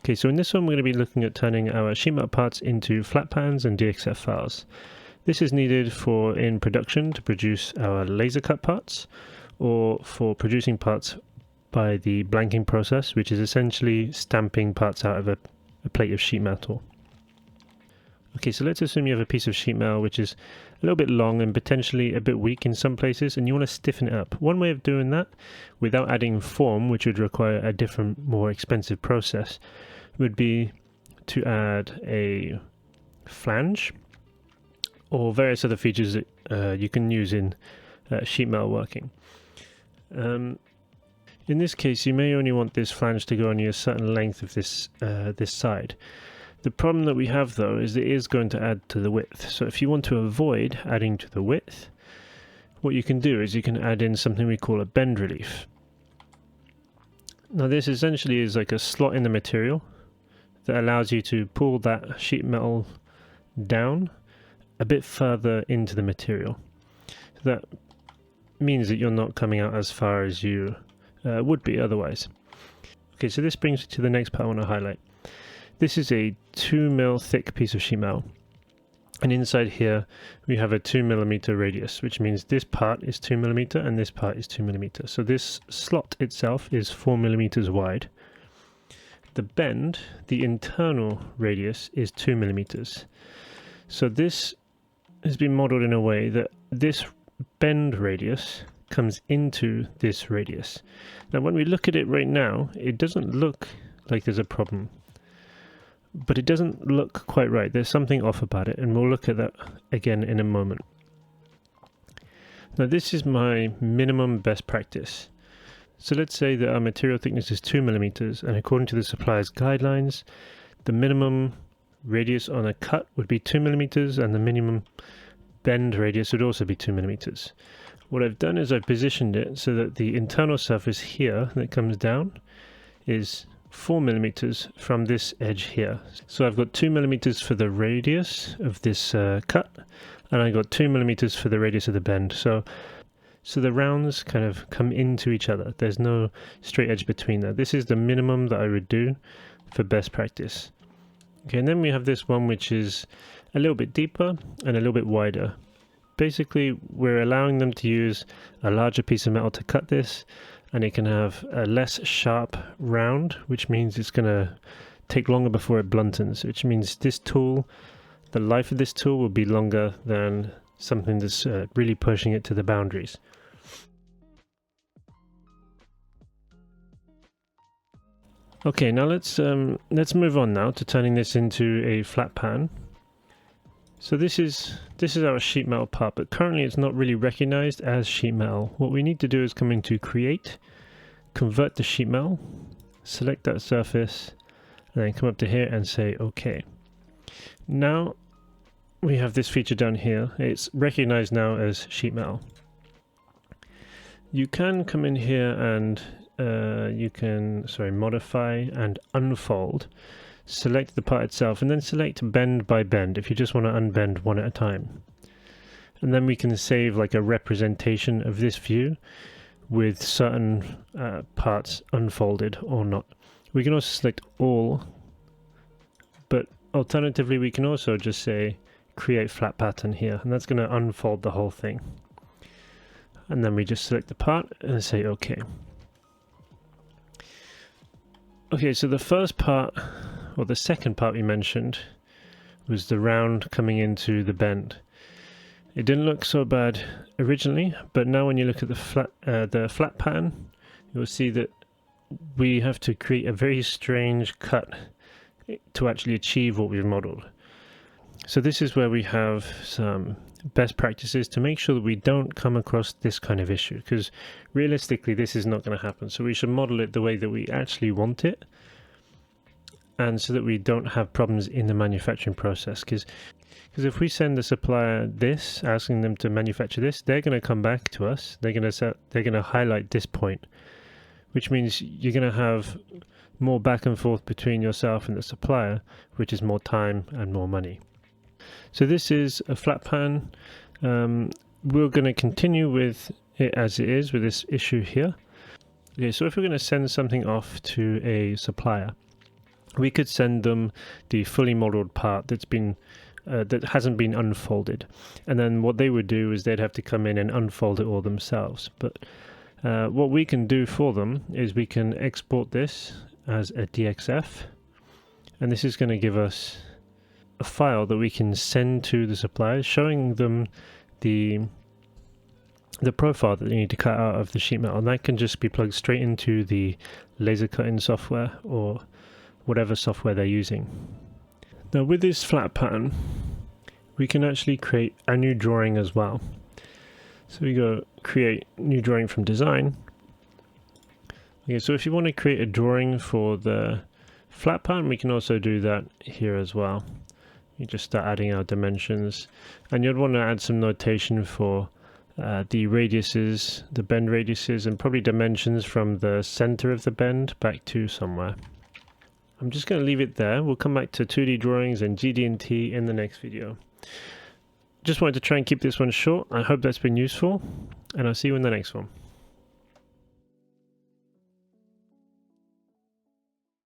Okay, so in this one we're going to be looking at turning our sheet metal parts into flat pans and DXF files. This is needed for in production to produce our laser cut parts, or for producing parts by the blanking process, which is essentially stamping parts out of a plate of sheet metal. Okay, so let's assume you have a piece of sheet metal which is a little bit long and potentially a bit weak in some places, and you want to stiffen it up. One way of doing that, without adding form, which would require a different, more expensive process, would be to add a flange or various other features that you can use in sheet metal working. In this case, you may only want this flange to go only a certain length of this side. The problem that we have though is it is going to add to the width. So if you want to avoid adding to the width, what you can do is you can add in something we call a bend relief. Now this essentially is like a slot in the material that allows you to pull that sheet metal down a bit further into the material. So that means that you're not coming out as far as you would be otherwise. Okay, so this brings me to the next part I want to highlight. This is a 2mm thick piece of sheet metal, and inside here we have a 2mm radius, which means this part is 2mm and this part is 2mm. So this slot itself is 4mm wide. The bend, the internal radius, is 2mm. So this has been modeled in a way that this bend radius comes into this radius. Now when we look at it right now, it doesn't look like there's a problem, but it doesn't look quite right. There's something off about it, and we'll look at that again in a moment. Now this is my minimum best practice. So let's say that our material thickness is 2mm, and according to the supplier's guidelines, the minimum radius on a cut would be 2mm, and the minimum bend radius would also be 2mm. What I've done is I've positioned it so that the internal surface here that comes down is 4mm from this edge here. So I've got 2mm for the radius of this cut, and I got 2mm for the radius of the bend. So the rounds kind of come into each other. There's no straight edge between there. This is the minimum that I would do for best practice. Okay, and then we have this one which is a little bit deeper and a little bit wider. Basically, we're allowing them to use a larger piece of metal to cut this, and it can have a less sharp round, which means it's going to take longer before it bluntens, which means this tool, the life of this tool will be longer than something that's really pushing it to the boundaries. Okay, now let's move on now to turning this into a flat pan. So this is our sheet metal part, but currently it's not really recognized as sheet metal. What we need to do is come into Create, convert to sheet metal, select that surface, and then come up to here and say OK. Now we have this feature down here. It's recognized now as sheet metal. You can come in here and you can modify and unfold. Select the part itself and then select bend by bend if you just want to unbend one at a time. And then we can save like a representation of this view with certain parts unfolded or not. We can also select all, but alternatively we can also just say create flat pattern here, and that's going to unfold the whole thing. And then we just select the part and say OK. Okay, so the first part, or the second part we mentioned, was the round coming into the bend. It didn't look so bad originally, but now when you look at the flat pattern, you'll see that we have to create a very strange cut to actually achieve what we've modeled. So this is where we have some best practices to make sure that we don't come across this kind of issue, because realistically this is not going to happen. So we should model it the way that we actually want it, and so that we don't have problems in the manufacturing process. Because if we send the supplier this, asking them to manufacture this, they're going to come back to us. They're going to highlight this point, which means you're going to have more back and forth between yourself and the supplier, which is more time and more money. So this is a flat pan. We're going to continue with it as it is with this issue here. Okay, so if we're going to send something off to a supplier, we could send them the fully modeled part that's been that hasn't been unfolded, and then what they would do is they'd have to come in and unfold it all themselves. But what we can do for them is we can export this as a DXF, and this is going to give us a file that we can send to the suppliers showing them the profile that they need to cut out of the sheet metal, and that can just be plugged straight into the laser cutting software or whatever software they're using. Now with this flat pattern, we can actually create a new drawing as well. So we go create new drawing from design. Okay, so if you want to create a drawing for the flat pattern, we can also do that here as well. You just start adding our dimensions, and you'd want to add some notation for the radiuses, the bend radiuses, and probably dimensions from the center of the bend back to somewhere. I'm just going to leave it there. We'll come back to 2D drawings and GD&T in the next video. Just wanted to try and keep this one short. I hope that's been useful, and I'll see you in the next one.